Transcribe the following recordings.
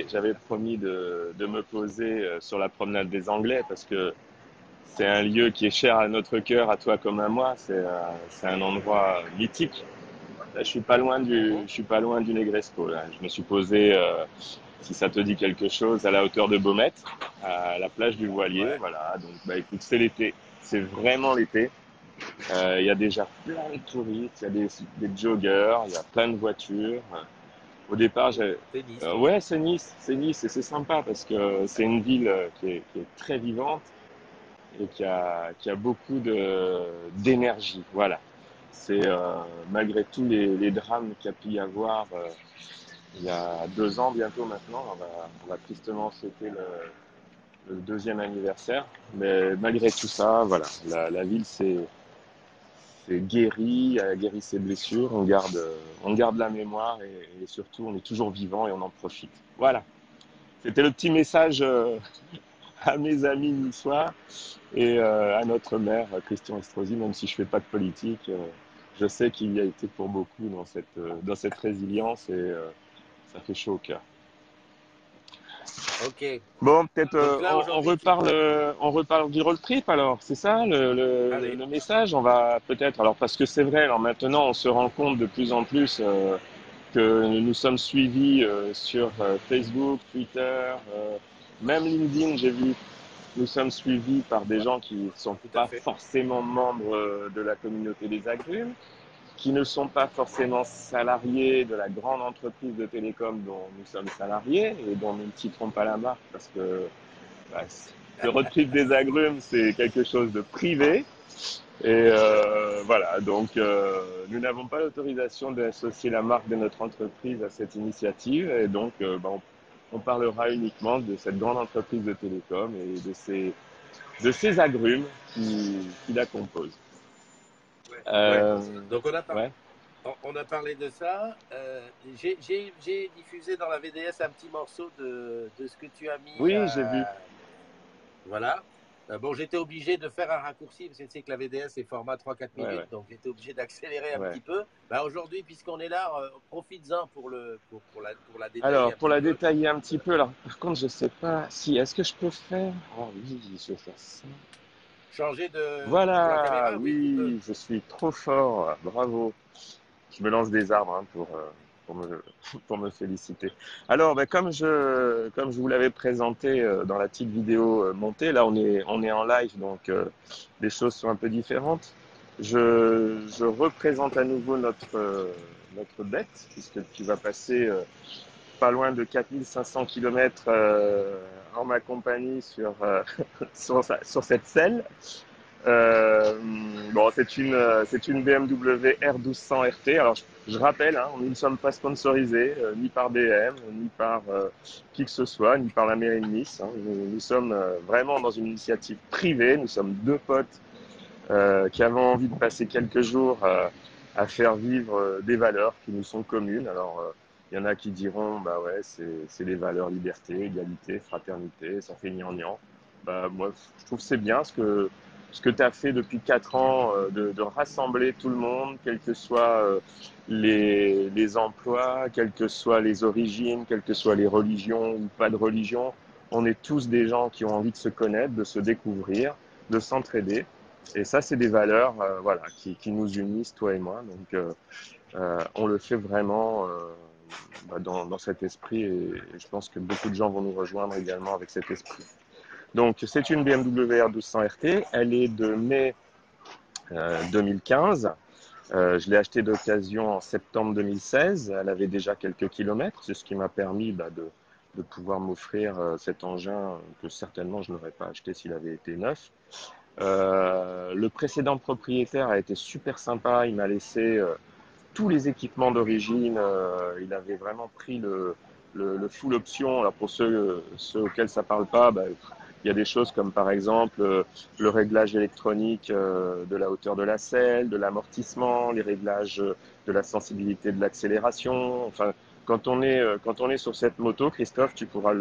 j'avais promis de me poser sur la promenade des Anglais parce que c'est un lieu qui est cher à notre cœur, à toi comme à moi. C'est un endroit mythique. Là, je suis pas loin du Negresco, là. Je me suis posé, si ça te dit quelque chose, à la hauteur de Baumette, à la plage du Voilier. Ouais. Voilà. Donc, bah, écoute, c'est l'été. C'est vraiment l'été. Il y a déjà plein de touristes, il y a des joggers, il y a plein de voitures. Au départ, C'est Nice. ouais, c'est Nice et c'est sympa parce que c'est une ville qui est très vivante et qui a beaucoup d'énergie. Voilà. C'est malgré tous les drames qu'il y a pu y avoir il y a 2 ans bientôt maintenant, on va tristement fêter le deuxième anniversaire. Mais malgré tout ça, voilà, la ville c'est guéri, a guéri ses blessures, on garde la mémoire et surtout on est toujours vivant et on en profite. Voilà. C'était le petit message à mes amis niçois et à notre maire Christian Estrosi, même si je fais pas de politique, je sais qu'il y a été pour beaucoup dans cette résilience et ça fait chaud au cœur. Ok. Bon, peut-être Donc là, aujourd'hui, tu pars. on reparle du road trip alors, c'est ça Allez. le message. On va peut-être alors parce que c'est vrai, alors maintenant on se rend compte de plus en plus que nous sommes suivis sur Facebook, Twitter, même LinkedIn, j'ai vu. Nous sommes suivis par des Ouais, gens qui ne sont tout à pas fait. forcément membres de la communauté des agrumes, qui ne sont pas forcément salariés de la grande entreprise de télécom dont nous sommes salariés et dont nous ne citerons pas la marque parce que bah, le retrait des agrumes, c'est quelque chose de privé. Et voilà, donc nous n'avons pas l'autorisation d'associer la marque de notre entreprise à cette initiative et donc bah, on parlera uniquement de cette grande entreprise de télécom et de ces agrumes qui la composent. Ouais. Euh, Donc ouais, on a parlé de ça. J'ai diffusé dans la VDS un petit morceau de ce que tu as mis. oui, j'ai vu. Voilà. Bon, j'étais obligé de faire un raccourci parce que tu sais que la VDS est format 3-4 Ouais, ouais, minutes, donc j'étais obligé d'accélérer un ouais. petit peu. Bah, aujourd'hui, puisqu'on est là, profites-en pour la détailler Alors, un pour petit la peu. détailler un petit peu, alors par contre, je sais pas si, est-ce que je peux faire? Oh oui, je vais faire ça. Changer pour la Voilà, caméra, oui, tu peux. oui, je suis trop fort, bravo. Je me lance des arbres hein, pour me, pour me féliciter. Alors, ben, comme je vous l'avais présenté dans la petite vidéo montée, là on est en live, donc les choses sont un peu différentes. Je représente à nouveau notre bête, puisque tu vas passer pas loin de 4500 km en ma compagnie sur cette selle. Euh, bon, c'est une BMW R1200 RT. Alors, je rappelle, hein, nous ne sommes pas sponsorisés ni par BM, ni par qui que ce soit, ni par la mairie de Nice. Hein. Nous sommes vraiment dans une initiative privée. Nous sommes deux potes qui avons envie de passer quelques jours à faire vivre des valeurs qui nous sont communes. Alors, il y en a qui diront, bah ouais, c'est les valeurs liberté, égalité, fraternité, ça fait gnangnan. Bah, moi, je trouve que c'est bien ce que tu as fait depuis 4 ans, de rassembler tout le monde, quels que soient les emplois, quelles que soient les origines, quelles que soient les religions ou pas de religion. On est tous des gens qui ont envie de se connaître, de se découvrir, de s'entraider. Et ça, c'est des valeurs voilà, qui nous unissent, toi et moi. Donc, on le fait vraiment bah, dans cet esprit et je pense que beaucoup de gens vont nous rejoindre également avec cet esprit. Donc, c'est une BMW R1200 RT. Elle est de mai 2015. Je l'ai achetée d'occasion en septembre 2016. Elle avait déjà quelques kilomètres. C'est ce qui m'a permis bah, de pouvoir m'offrir cet engin que certainement je n'aurais pas acheté s'il avait été neuf. Le précédent propriétaire a été super sympa. Il m'a laissé tous les équipements d'origine. Il avait vraiment pris le full option. Alors pour ceux auxquels ça parle pas, bah, il y a des choses comme par exemple le réglage électronique de la hauteur de la selle, de l'amortissement, les réglages de la sensibilité de l'accélération. Enfin, quand on est sur cette moto, Christophe, tu pourras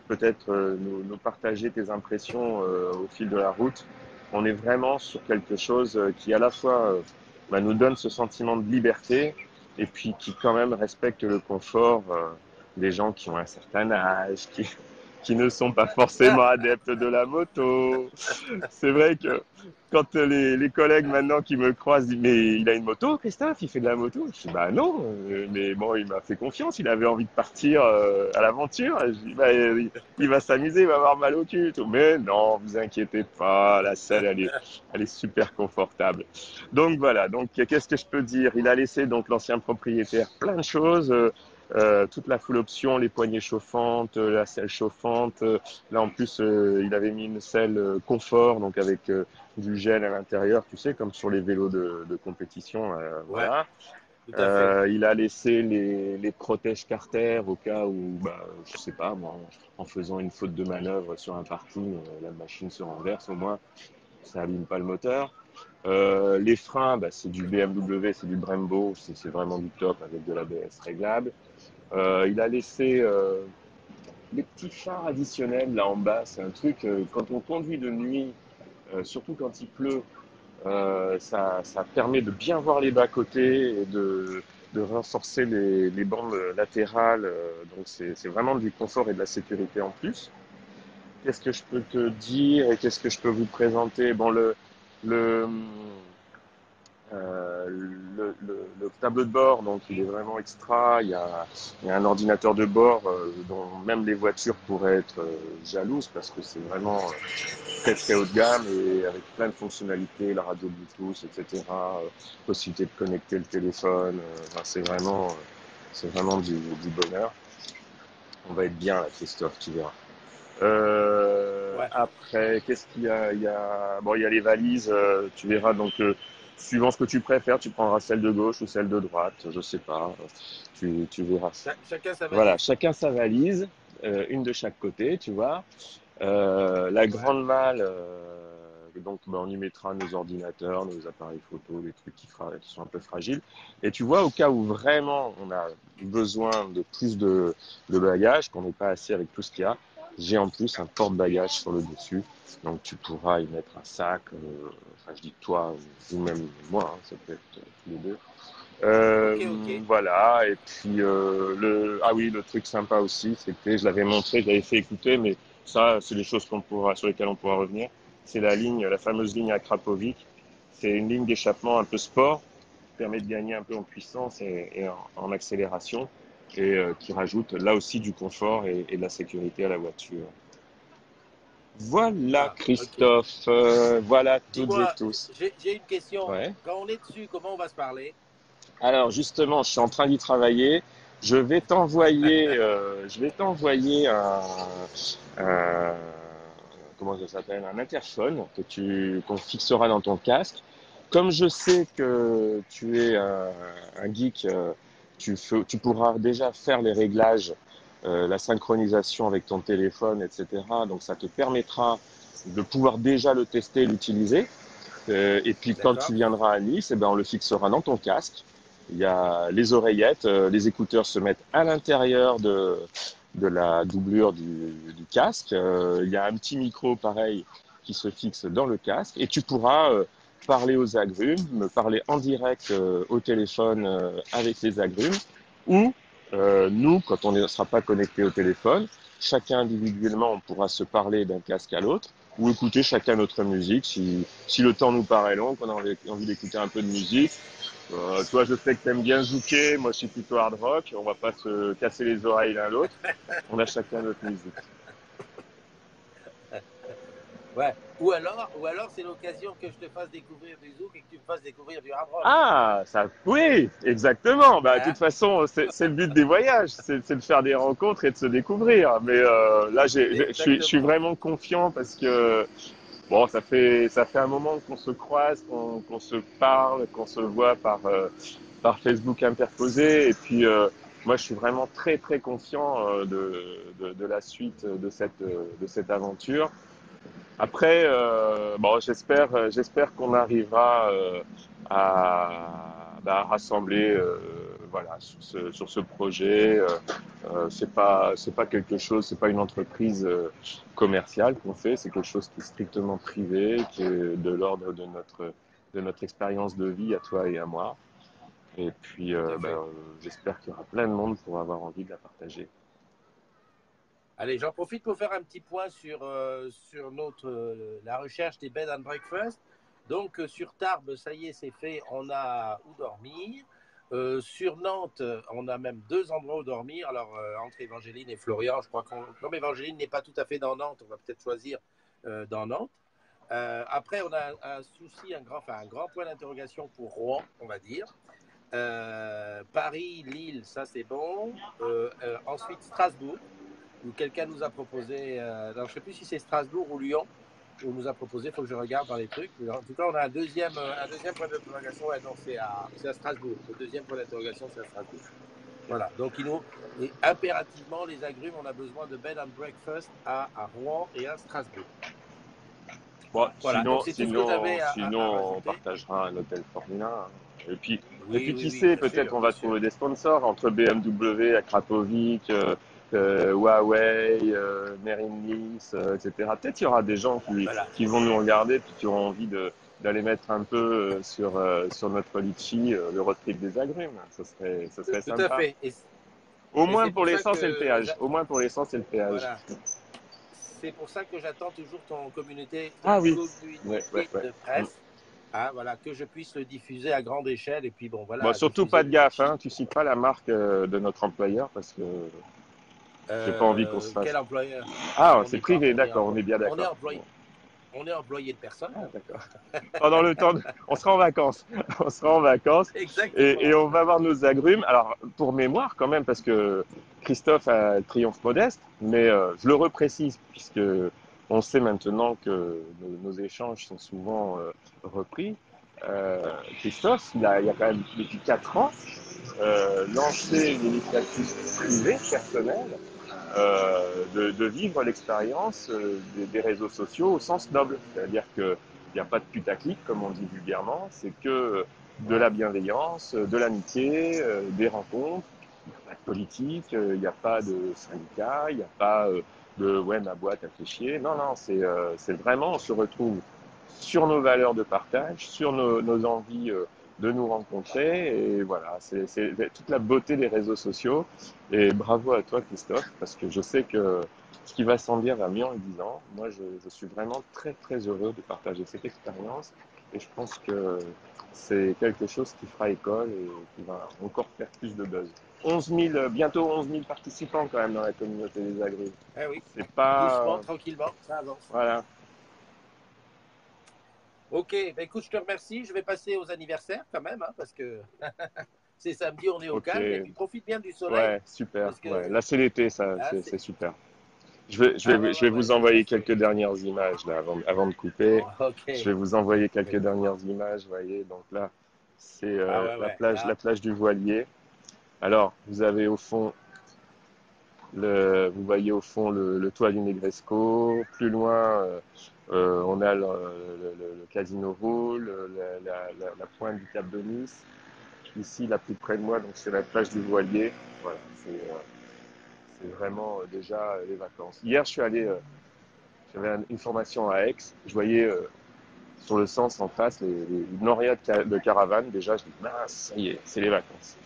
peut-être nous partager tes impressions au fil de la route. On est vraiment sur quelque chose qui à la fois nous donne ce sentiment de liberté et puis qui quand même respecte le confort des gens qui ont un certain âge, qui ne sont pas Ah, forcément adeptes de la moto. C'est vrai que quand les collègues maintenant qui me croisent disent mais il a une moto, Christophe, il fait de la moto. Je dis bah non, mais bon il m'a fait confiance, il avait envie de partir à l'aventure. Je dis bah il va s'amuser, il va avoir mal au cul. Tout. Mais non, vous inquiétez pas, la selle elle est super confortable. Donc voilà, donc qu'est-ce que je peux dire? Il a laissé donc l'ancien propriétaire plein de choses. Toute la full option, les poignées chauffantes, la selle chauffante. Là en plus, il avait mis une selle confort, donc avec du gel à l'intérieur, tu sais, comme sur les vélos de compétition. ouais, Voilà. tout à fait. Il a laissé les protèges carter au cas où, bah, je sais pas, moi, en faisant une faute de manœuvre sur un parking, la machine se renverse au moins, ça abîme pas le moteur. Les freins, bah, c'est du BMW, c'est du Brembo, c'est vraiment du top avec de l'ABS réglable. Il a laissé des petits phares additionnels là en bas. C'est un truc, quand on conduit de nuit, surtout quand il pleut, ça permet de bien voir les bas-côtés et de renforcer les bandes latérales. Donc c'est vraiment du confort et de la sécurité en plus. Qu'est-ce que je peux te dire et qu'est-ce que je peux vous présenter? Bon, le, le tableau de bord, donc il est vraiment extra. Il y a un ordinateur de bord dont même les voitures pourraient être jalouses parce que c'est vraiment très très haut de gamme et avec plein de fonctionnalités, la radio Bluetooth, etc. Possibilité de connecter le téléphone. Enfin, c'est vraiment du bonheur. On va être bien là, Christophe, tu verras. Ouais. Après, qu'est-ce qu'il y a? Bon, il y a les valises. Tu verras donc, suivant ce que tu préfères, tu prendras celle de gauche ou celle de droite. Je sais pas. Tu verras. Chacun sa Voilà, valise. chacun sa valise, une de chaque côté, tu vois. La Ouais. grande malle, donc ben, on y mettra nos ordinateurs, nos appareils photo, les trucs qui sont un peu fragiles. Et tu vois, au cas où vraiment on a besoin de plus de bagages, qu'on n'est pas assez avec tout ce qu'il y a, j'ai en plus un porte-bagages sur le dessus. Donc tu pourras y mettre un sac, enfin je dis toi ou même moi, hein, ça peut être tous les deux. Ok, ok. Voilà, et puis ah oui, le truc sympa aussi, c'était, je l'avais montré, je l'avais fait écouter, mais ça, c'est des choses sur lesquelles on pourra revenir. C'est la fameuse ligne à Krapovic. C'est une ligne d'échappement un peu sport, qui permet de gagner un peu en puissance et en accélération, et qui rajoute là aussi du confort et de la sécurité à la voiture. Voilà, Ah, ok. Christophe, voilà toutes et Dis-moi, tous. j'ai une question. Ouais. Quand on est dessus, comment on va se parler? Alors justement, je suis en train d'y travailler. Je vais t'envoyer un- comment ça s'appelle, un interphone qu'on fixera dans ton casque. Comme je sais que tu es un geek, tu pourras déjà faire les réglages, la synchronisation avec ton téléphone, etc. Donc ça te permettra de pouvoir déjà le tester et l'utiliser. Et puis quand tu D'accord. viendras à Nice, eh ben, on le fixera dans ton casque. Il y a les oreillettes, les écouteurs se mettent à l'intérieur de la doublure du casque. Il y a un petit micro pareil qui se fixe dans le casque et tu pourras parler aux agrumes, me parler en direct au téléphone avec les agrumes ou nous, quand on ne sera pas connecté au téléphone, chacun individuellement, on pourra se parler d'un casque à l'autre ou écouter chacun notre musique si le temps nous paraît long, qu'on a envie d'écouter un peu de musique. Toi, je sais que t'aimes bien zouker, moi je suis plutôt hard rock, on va pas se casser les oreilles l'un l'autre, on a chacun notre musique. Ouais. Ou alors c'est l'occasion que je te fasse découvrir du zouk et que tu me fasses découvrir du hard rock. Ah, ça, oui, exactement. Bah, de toute Hein? façon, c'est le but des voyages, c'est de faire des rencontres et de se découvrir. Mais là, je suis Exactement. vraiment confiant parce que bon, ça fait un moment qu'on se croise, qu'on se parle, qu'on se voit par Facebook interposé. Et puis, moi, je suis vraiment très, très confiant de la suite de cette aventure. Après, bon, j'espère qu'on arrivera à rassembler, voilà, sur ce projet. C'est pas quelque chose, c'est pas une entreprise commerciale qu'on fait, c'est quelque chose qui est strictement privé, qui est de l'ordre de notre expérience de vie à toi et à moi. Et puis, Tout à fait. j'espère qu'il y aura plein de monde pour avoir envie de la partager. Allez, j'en profite pour faire un petit point sur la recherche des bed and breakfast. Donc, sur Tarbes, ça y est, c'est fait, on a où dormir. Sur Nantes, on a même deux endroits où dormir. Alors, entre Évangéline et Florian, je crois comme Évangéline n'est pas tout à fait dans Nantes, on va peut-être choisir dans Nantes. Après, on a un souci, un grand point d'interrogation pour Rouen, on va dire. Paris, Lille, ça c'est bon. Ensuite, Strasbourg où quelqu'un nous a proposé, alors je ne sais plus si c'est Strasbourg ou Lyon, où on nous a proposé, il faut que je regarde dans les trucs. En tout cas, on a un deuxième point d'interrogation. Ouais, non, c'est à Strasbourg. Le deuxième point d'interrogation, c'est à Strasbourg. Voilà. Donc, et impérativement, les agrumes, on a besoin de bed and breakfast à Rouen et à Strasbourg. Bon, Voilà. Donc, c'est tout ce que j'avais à sinon, on rajouter. partagera un hôtel Formule 1, hein. Et Oui, puis oui, qui oui, sait, bien peut-être sûr, on bien va sûr. trouver des sponsors entre BMW, Akrapovic, Huawei, Merinlis, etc. Peut-être il y aura des gens Voilà. qui vont nous regarder puis qui auront envie d'aller mettre un peu sur notre litchi le road trip des agrumes. Ça serait Tout à sympa. fait. Au Et moins c'est pour pour ça l'essence et le que, péage. Au moins pour l'essence et le péage. voilà. C'est pour ça que j'attends toujours ton Ah oui. Ouais, ouais, communiqué ouais. de Mm. presse, hein, voilà, que je puisse le diffuser à grande échelle et puis bon, Bon, voilà, surtout pas diffuser de le gaffe, litchi. hein. Tu cites pas la marque de notre employeur parce que j'ai pas envie qu'on se Quel fasse. employeur? Ah, On c'est n'est pas, privé, d'accord, on est bien on est d'accord. Bon. employé, on est employé de personne. Ah, d'accord. Pendant le temps, on sera en vacances. On sera en vacances et Exactement. on va voir nos agrumes. Alors, pour mémoire quand même, parce que Christophe a le triomphe modeste, mais je le reprécise puisque on sait maintenant que nos échanges sont souvent repris. Christophe, il y a quand même depuis 4 ans lancé une initiative privée, personnelle, de vivre l'expérience des réseaux sociaux au sens noble. C'est-à-dire qu'il n'y a pas de putaclic, comme on dit vulgairement, c'est que de la Ouais. bienveillance, de l'amitié, des rencontres. Il n'y a pas de politique, il n'y a pas de syndicat, il n'y a pas de ouais, ma boîte a fait chier. Non, non, c'est vraiment, on se retrouve sur nos valeurs de partage, sur nos envies de nous rencontrer. Et voilà, c'est toute la beauté des réseaux sociaux. Et bravo à toi, Christophe, parce que je sais que ce qui va s'en dire va mieux en le disant. Moi, je suis vraiment très, très heureux de partager cette expérience. Et je pense que c'est quelque chose qui fera école et qui va encore faire plus de buzz. 11 000, bientôt 11 000 participants quand même dans la communauté des agris. Eh oui, C'est doucement, pas... tranquillement, ça avance. Voilà. Ok, ben écoute, je te remercie. Je vais passer aux anniversaires quand même, hein, parce que c'est samedi, on est au Ok. calme. Et puis profite bien du soleil, Ouais, super. parce Ouais. que Là, c'est l'été, ça, là, c'est c'est. super. Ah ouais, Je ouais, vais ouais, vous c'est envoyer presque. quelques dernières images là, avant de couper. Ok. Je vais vous envoyer quelques Oui. dernières images, vous voyez. Donc là, c'est Ah ouais, ouais. la Là, plage du Voilier. Alors, vous avez au fond vous voyez au fond le toit du Negresco. Plus loin, on a le Casino Roule, la pointe du Cap de Nice. Ici, la plus près de moi, donc c'est la plage du Voilier. Voilà, c'est vraiment déjà les vacances. Hier, je suis allé, j'avais une formation à Aix. Je voyais sur le sens en face les norias de caravanes. Déjà, je dis mince, ça y est, c'est les vacances.